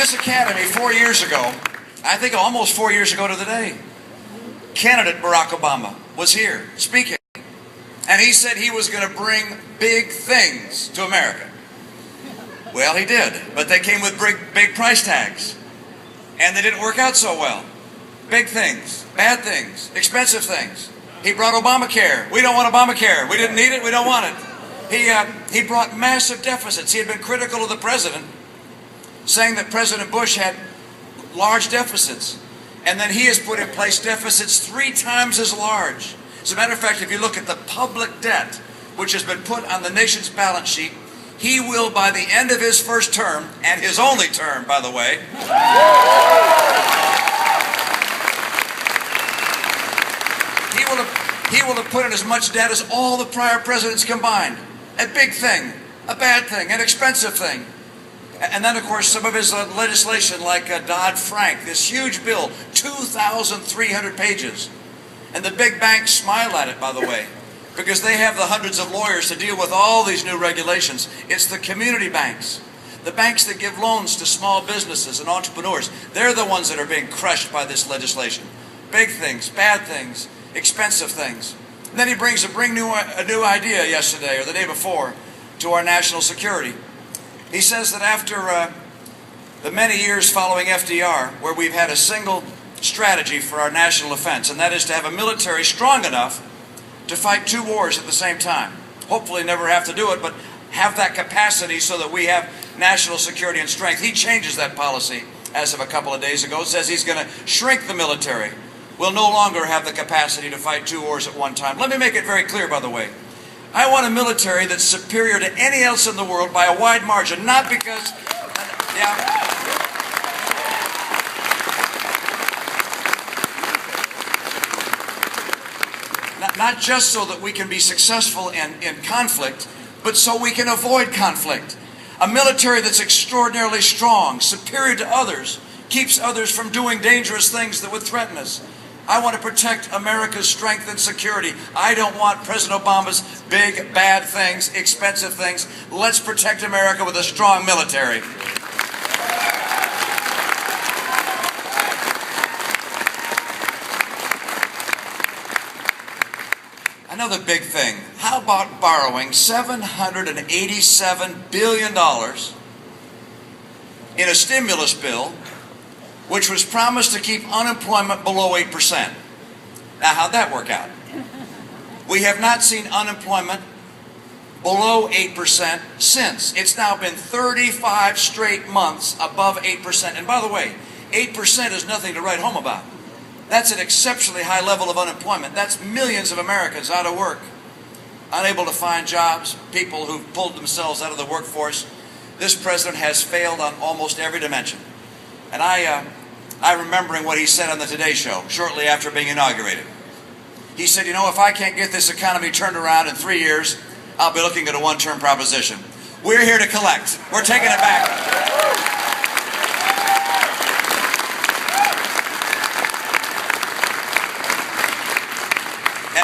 This academy 4 years ago, I think almost 4 years ago to the day, candidate Barack Obama was here speaking. And he said he was going to bring big things to America. Well, he did, but they came with big price tags. And they didn't work out so well. Big things, bad things, expensive things. He brought Obamacare. We don't want Obamacare. We didn't need it. We don't want it. He brought massive deficits. He had been critical of the president, saying that President Bush had large deficits. And then he has put in place deficits 3 times as large. As a matter of fact, if you look at the public debt, which has been put on the nation's balance sheet, he will, by the end of his first term, and his only term, by the way, he will have put in as much debt as all the prior presidents combined. A big thing, a bad thing, an expensive thing. And then, of course, some of his legislation, like Dodd-Frank, this huge bill, 2,300 pages. And the big banks smile at it, by the way, because they have the hundreds of lawyers to deal with all these new regulations. It's the community banks, the banks that give loans to small businesses and entrepreneurs. They're the ones that are being crushed by this legislation. Big things, bad things, expensive things. And then he brings a new idea yesterday or the day before to our national security. He says that after the many years following FDR, where we've had a single strategy for our national defense, and that is to have a military strong enough to fight 2 wars at the same time. Hopefully never have to do it, but have that capacity so that we have national security and strength. He changes that policy as of a couple of days ago, says he's going to shrink the military. We'll no longer have the capacity to fight 2 wars at one time. Let me make it very clear, by the way. I want a military that's superior to any else in the world by a wide margin, not because, not just so that we can be successful in conflict, but so we can avoid conflict. A military that's extraordinarily strong, superior to others, keeps others from doing dangerous things that would threaten us. I want to protect America's strength and security. I don't want President Obama's big, bad things, expensive things. Let's protect America with a strong military. Another big thing. How about borrowing $787 billion in a stimulus bill which was promised to keep unemployment below 8%. Now, how'd that work out? We have not seen unemployment below 8% since. It's now been 35 straight months above 8%. And by the way, 8% is nothing to write home about. That's an exceptionally high level of unemployment. That's millions of Americans out of work, unable to find jobs, people who've pulled themselves out of the workforce. This president has failed on almost every dimension. And I'm remembering what he said on the Today Show shortly after being inaugurated. He said, you know, if I can't get this economy turned around in 3 years, I'll be looking at a one-term proposition. We're here to collect. We're taking it back.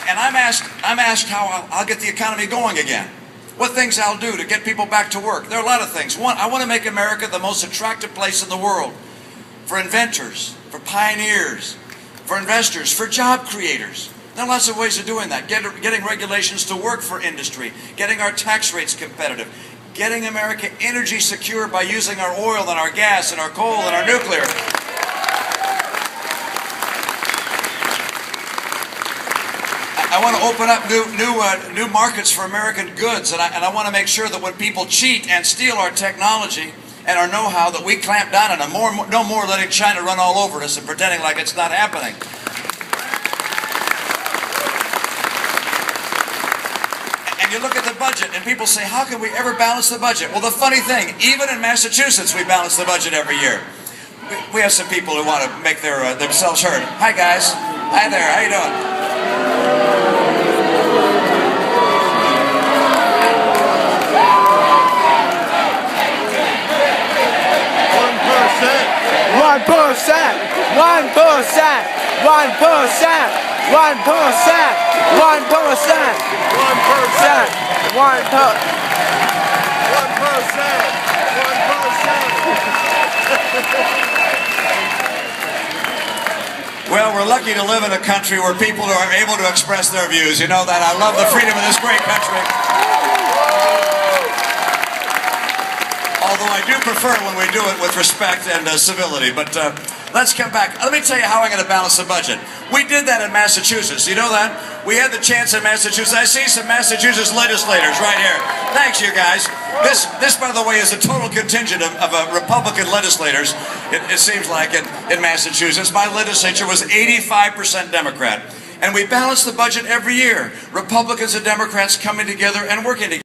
And I'm asked how I'll get the economy going again. What things I'll do to get people back to work. There are a lot of things. One, I want to make America the most attractive place in the world. For inventors, for pioneers, for investors, for job creators. There are lots of ways of doing that. Getting regulations to work for industry, getting our tax rates competitive, getting America energy secure by using our oil and our gas and our coal and our nuclear. I want to open up new markets for American goods, and I want to make sure that when people cheat and steal our technology and our know-how, that we clamp down on them. No more letting China run all over us and pretending like it's not happening. And you look at the budget, and people say, how can we ever balance the budget? Well, the funny thing, even in Massachusetts, we balance the budget every year. We have some people who want to make themselves heard. Hi, guys. Hi there. How you doing? 1%. Well, we're lucky to live in a country where people are able to express their views. You know that. I love the freedom of this great country. Although I do prefer when we do it with respect and civility. But let's come back. Let me tell you how I'm going to balance the budget. We did that in Massachusetts. You know that? We had the chance in Massachusetts. I see some Massachusetts legislators right here. Thanks, you guys. This, by the way, is a total contingent of Republican legislators, it seems like, in Massachusetts. My legislature was 85% Democrat. And we balanced the budget every year. Republicans and Democrats coming together and working together.